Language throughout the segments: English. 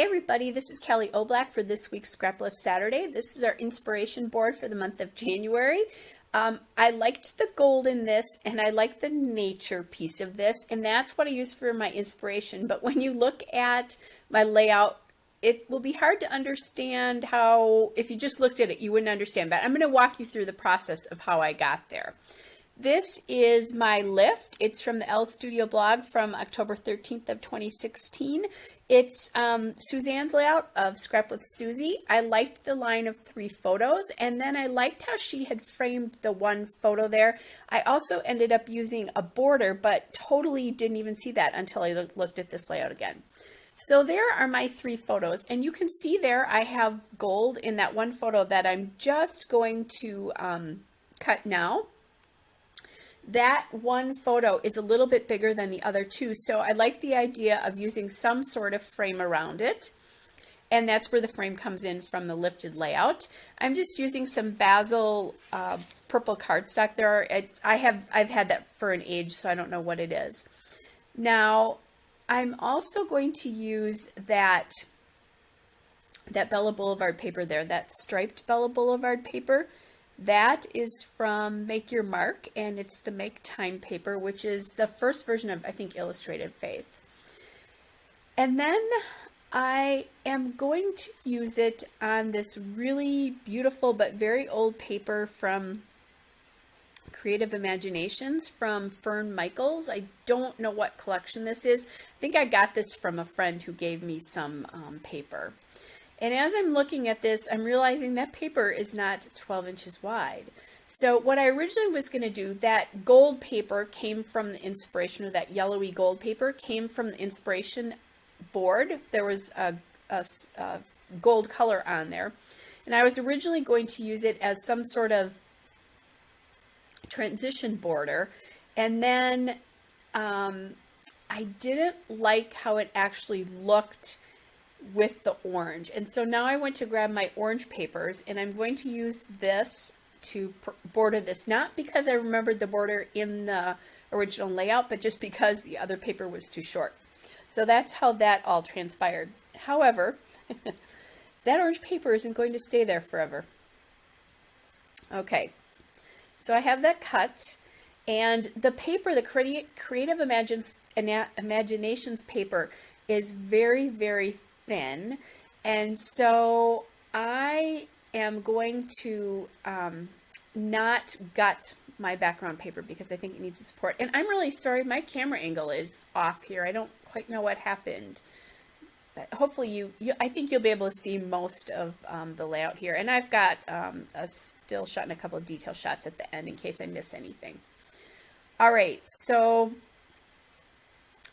Hey everybody, this is Kelly Oblak for this week's Scraplift Saturday. This is our inspiration board for the month of January. I liked the gold in this and I like the nature piece of this, and that's what I use for my inspiration. But when you look at my layout, it will be hard to understand how, if you just looked at it, you wouldn't understand. But I'm going to walk you through the process of how I got there. This is my lift. It's from the L Studio blog from October 13th of 2016. It's Suzanne's layout of Scraplift Susie. I liked the line of 3 photos, and then I liked how she had framed the one photo there. I also ended up using a border, but totally didn't even see that until I looked at this layout again. So there are my 3 photos, and you can see there I have gold in that one photo that I'm just going to cut now. That one photo is a little bit bigger than the other 2, so I like the idea of using some sort of frame around it, and that's where the frame comes in from the lifted layout. I'm just using some basil purple cardstock. I've had that for an age, so I don't know what it is. Now I'm also going to use that Bella Boulevard paper there, that striped Bella Boulevard paper. That is from Make Your Mark, and it's the Make Time paper, which is the first version of, I think, Illustrated Faith. And then I am going to use it on this really beautiful but very old paper from Creative Imaginations from Fern Michaels. I don't know what collection this is. I think I got this from a friend who gave me some paper. And as I'm looking at this, I'm realizing that paper is not 12 inches wide. So what I originally was going to do, that gold paper came from the inspiration, or that yellowy gold paper came from the inspiration board. There was a gold color on there. And I was originally going to use it as some sort of transition border. And then I didn't like how it actually looked with the orange, and so now I went to grab my orange papers, and I'm going to use this to border this, not because I remembered the border in the original layout, but just because the other paper was too short. So that's how that all transpired. However, that orange paper isn't going to stay there forever. Okay, so I have that cut, and the paper, the Creative Imaginations paper, is very, very thin, and so I am going to not gut my background paper because I think it needs support. And I'm really sorry, my camera angle is off here. I don't quite know what happened, but hopefully I think you'll be able to see most of the layout here. And I've got a still shot and a couple of detail shots at the end in case I miss anything. All right, so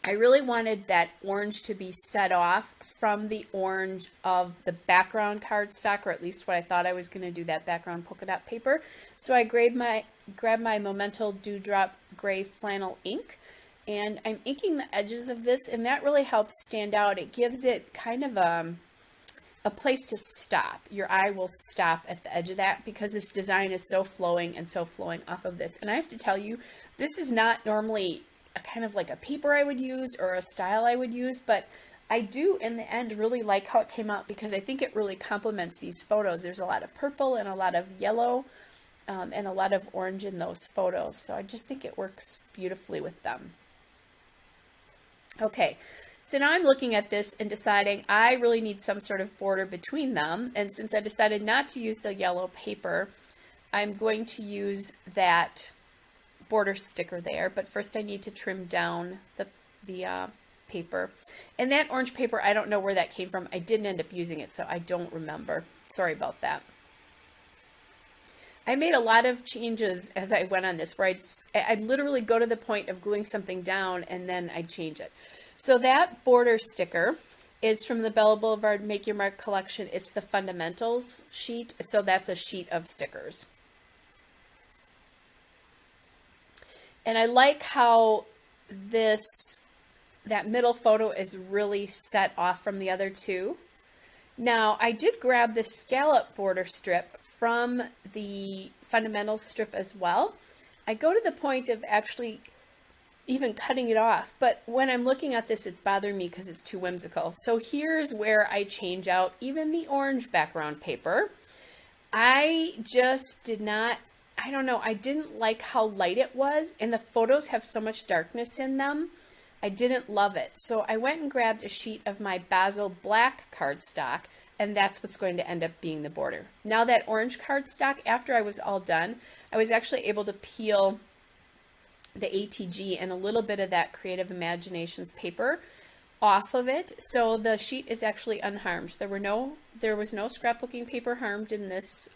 I really wanted that orange to be set off from the orange of the background cardstock, or at least what I thought I was going to do, that background polka dot paper. So I grabbed my Memento Dewdrop Gray Flannel ink, and I'm inking the edges of this, and that really helps stand out. It gives it kind of a place to stop. Your eye will stop at the edge of that because this design is so flowing and so flowing off of this. And I have to tell you, this is not normally a kind of like a paper I would use or a style I would use, but I do in the end really like how it came out because I think it really complements these photos. There's a lot of purple and a lot of yellow and a lot of orange in those photos, so I just think it works beautifully with them. Okay, so now I'm looking at this and deciding I really need some sort of border between them, and since I decided not to use the yellow paper, I'm going to use that border sticker there, but first I need to trim down the paper. And that orange paper, I don't know where that came from. I didn't end up using it, so I don't remember. Sorry about that. I made a lot of changes as I went on this, where I'd literally go to the point of gluing something down and then I'd change it. So that border sticker is from the Bella Boulevard Make Your Mark collection. It's the Fundamentals sheet, so that's a sheet of stickers. And I like how that middle photo is really set off from the other 2. Now, I did grab the scallop border strip from the Fundamentals strip as well. I go to the point of actually even cutting it off. But when I'm looking at this, it's bothering me because it's too whimsical. So here's where I change out even the orange background paper. I just did not, I don't know, I didn't like how light it was, and the photos have so much darkness in them. I didn't love it. So I went and grabbed a sheet of my basil black cardstock, and that's what's going to end up being the border. Now that orange cardstock, after I was all done, I was actually able to peel the ATG and a little bit of that Creative Imaginations paper off of it, so the sheet is actually unharmed. There was no scrapbooking paper harmed in this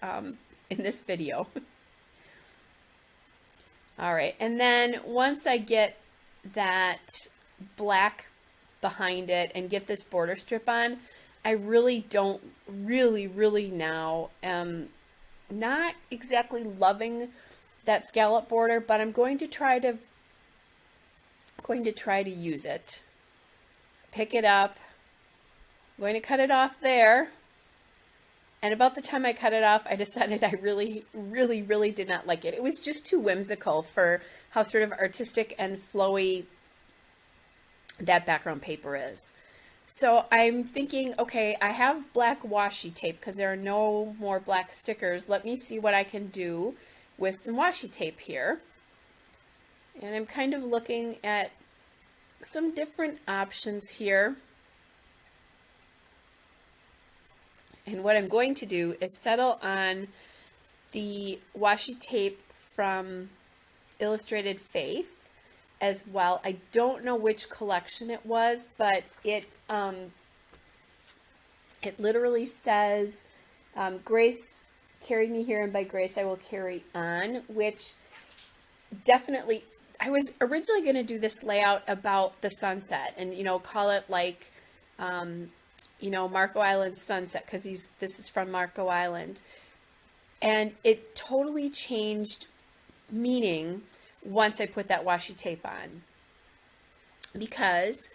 video. All right, and then once I get that black behind it and get this border strip on, I really don't really now not exactly loving that scallop border, but I'm going to try to use it. Pick it up. I'm going to cut it off there. And about the time I cut it off, I decided I really did not like it. It was just too whimsical for how sort of artistic and flowy that background paper is. So I'm thinking, okay, I have black washi tape because there are no more black stickers. Let me see what I can do with some washi tape here. And I'm kind of looking at some different options here. And what I'm going to do is settle on the washi tape from Illustrated Faith as well. I don't know which collection it was, but it literally says, Grace carried me here, and by grace I will carry on, which definitely, I was originally going to do this layout about the sunset and, call it like, Marco Island sunset, because this is from Marco Island. And it totally changed meaning once I put that washi tape on, because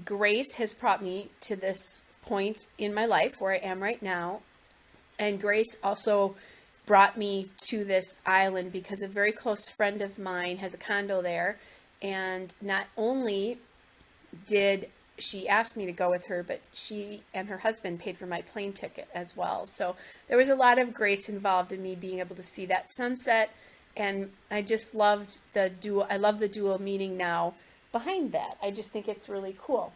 Grace has brought me to this point in my life where I am right now. And Grace also brought me to this island because a very close friend of mine has a condo there. And not only did she ask me to go with her, but she and her husband paid for my plane ticket as well. So there was a lot of grace involved in me being able to see that sunset. And I just loved I love the dual meaning now behind that. I just think it's really cool.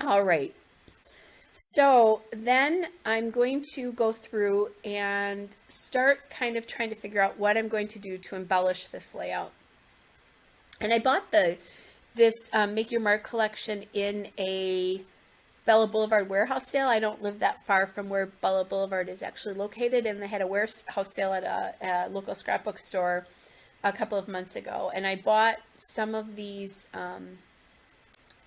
All right. So then I'm going to go through and start kind of trying to figure out what I'm going to do to embellish this layout. And I bought this Make Your Mark collection in a Bella Boulevard warehouse sale. I don't live that far from where Bella Boulevard is actually located, and they had a warehouse sale at a local scrapbook store a couple of months ago. And I bought some of these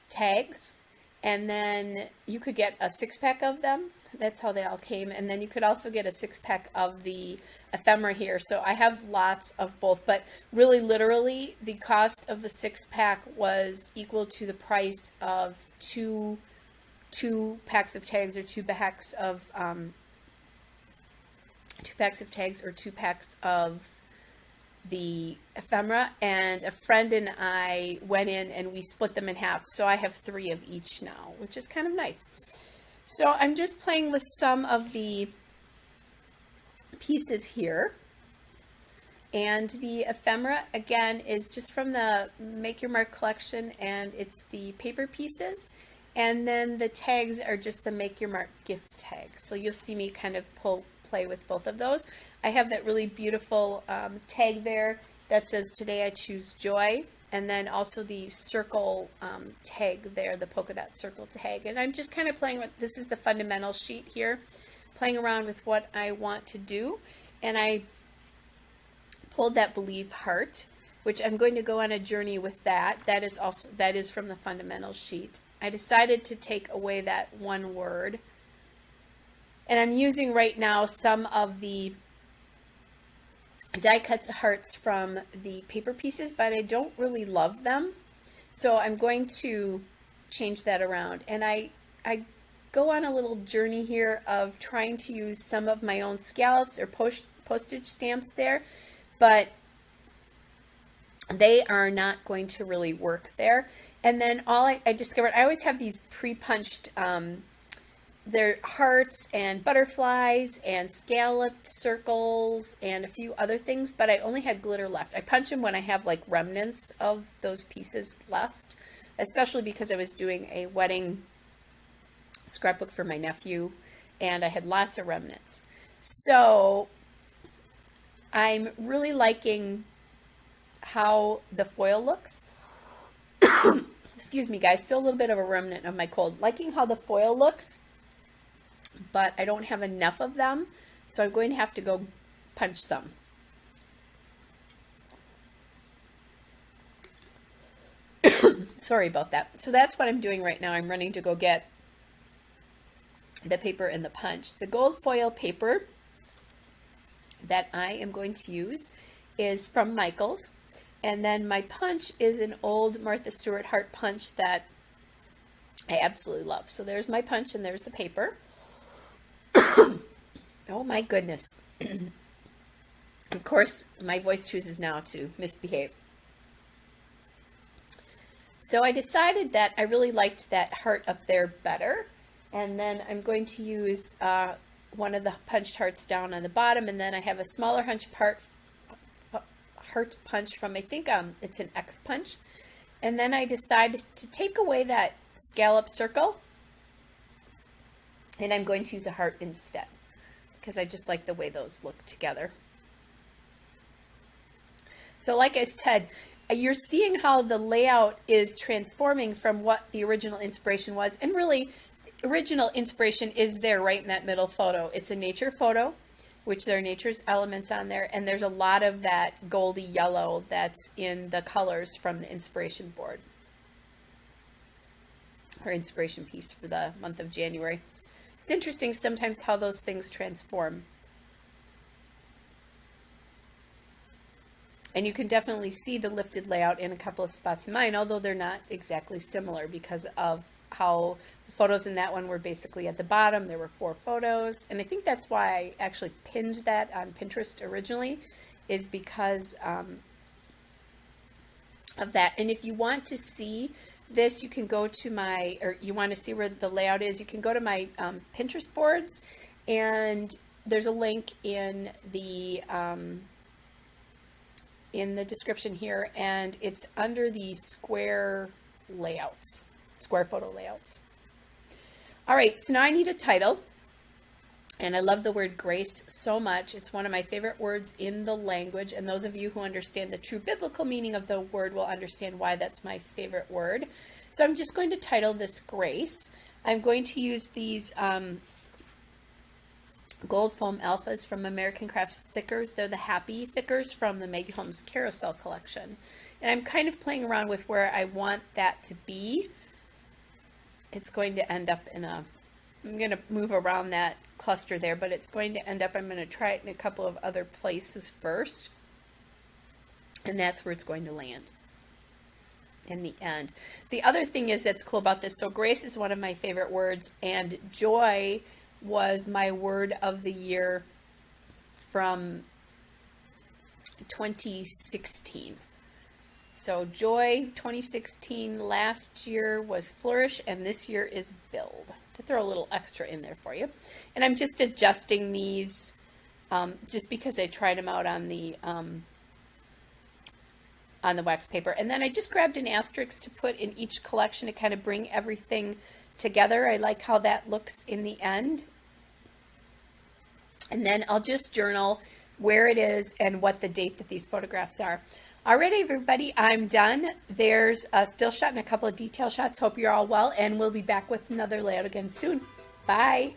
tags, and then you could get a 6-pack of them. That's how they all came. And then you could also get a 6-pack of the ephemera here. So I have lots of both, but really literally the cost of the 6-pack was equal to the price of two packs of tags, or 2 packs of 2 packs of tags, or 2 packs of the ephemera. And a friend and I went in and we split them in half, so I have 3 of each now, which is kind of nice. So I'm just playing with some of the pieces here. And the ephemera, again, is just from the Make Your Mark collection, and it's the paper pieces. And then the tags are just the Make Your Mark gift tags. So you'll see me kind of play with both of those. I have that really beautiful tag there that says, "Today I choose joy." And then also the circle tag there, the polka dot circle tag. And I'm just kind of playing with, this is the fundamental sheet here, playing around with what I want to do. And I pulled that Believe heart, which I'm going to go on a journey with that. That is from the fundamental sheet. I decided to take away that one word. And I'm using right now some of the die cut hearts from the paper pieces, but I don't really love them. So I'm going to change that around. And I go on a little journey here of trying to use some of my own scallops or postage stamps there. But they are not going to really work there. And then I discovered, I always have these pre-punched, they're hearts and butterflies and scalloped circles and a few other things, but I only had glitter left. I punch them when I have like remnants of those pieces left, especially because I was doing a wedding scrapbook for my nephew and I had lots of remnants. So I'm really liking how the foil looks. Excuse me, guys, still a little bit of a remnant of my cold. Liking how the foil looks, but I don't have enough of them, so I'm going to have to go punch some. Sorry about that. So that's what I'm doing right now. I'm running to go get the paper and the punch. The gold foil paper that I am going to use is from Michaels. And then my punch is an old Martha Stewart heart punch that I absolutely love. So there's my punch and there's the paper. Oh my goodness. Of course, my voice chooses now to misbehave. So I decided that I really liked that heart up there better. And then I'm going to use one of the punched hearts down on the bottom. And then I have a smaller heart punch from, I think it's an X punch. And then I decided to take away that scallop circle. And I'm going to use a heart instead, because I just like the way those look together. So like I said, you're seeing how the layout is transforming from what the original inspiration was. And really, the original inspiration is there right in that middle photo. It's a nature photo, which there are nature's elements on there. And there's a lot of that goldy yellow that's in the colors from the inspiration board, or inspiration piece for the month of January. It's interesting sometimes how those things transform. And you can definitely see the lifted layout in a couple of spots in mine, although they're not exactly similar because of how the photos in that one were basically at the bottom. There were 4 photos. And I think that's why I actually pinned that on Pinterest originally, is because of that. And if you want to see this, you can go to my, or you want to see where the layout is, you can go to my Pinterest boards, and there's a link in the description here, and it's under the square layouts, square photo layouts. All right, so now I need a title, and I love the word grace so much. It's one of my favorite words in the language, and those of you who understand the true biblical meaning of the word will understand why that's my favorite word. So I'm just going to title this Grace. I'm going to use these gold foam alphas from American Crafts Thickers. They're the Happy Thickers from the Meg Holmes Carousel collection. And I'm kind of playing around with where I want that to be. It's going to end up in a, I'm going to move around that cluster there, but it's going to end up, I'm going to try it in a couple of other places first. And that's where it's going to land in the end. The other thing is that's cool about this, so grace is one of my favorite words, and joy was my word of the year from 2016. So joy 2016, last year was flourish, and this year is build. To throw a little extra in there for you. And I'm just adjusting these just because I tried them out on the wax paper. And then I just grabbed an asterisk to put in each collection to kind of bring everything together. I like how that looks in the end. And then I'll just journal where it is and what the date that these photographs are. Alrighty, everybody, I'm done. There's a still shot and a couple of detail shots. Hope you're all well, and we'll be back with another layout again soon. Bye.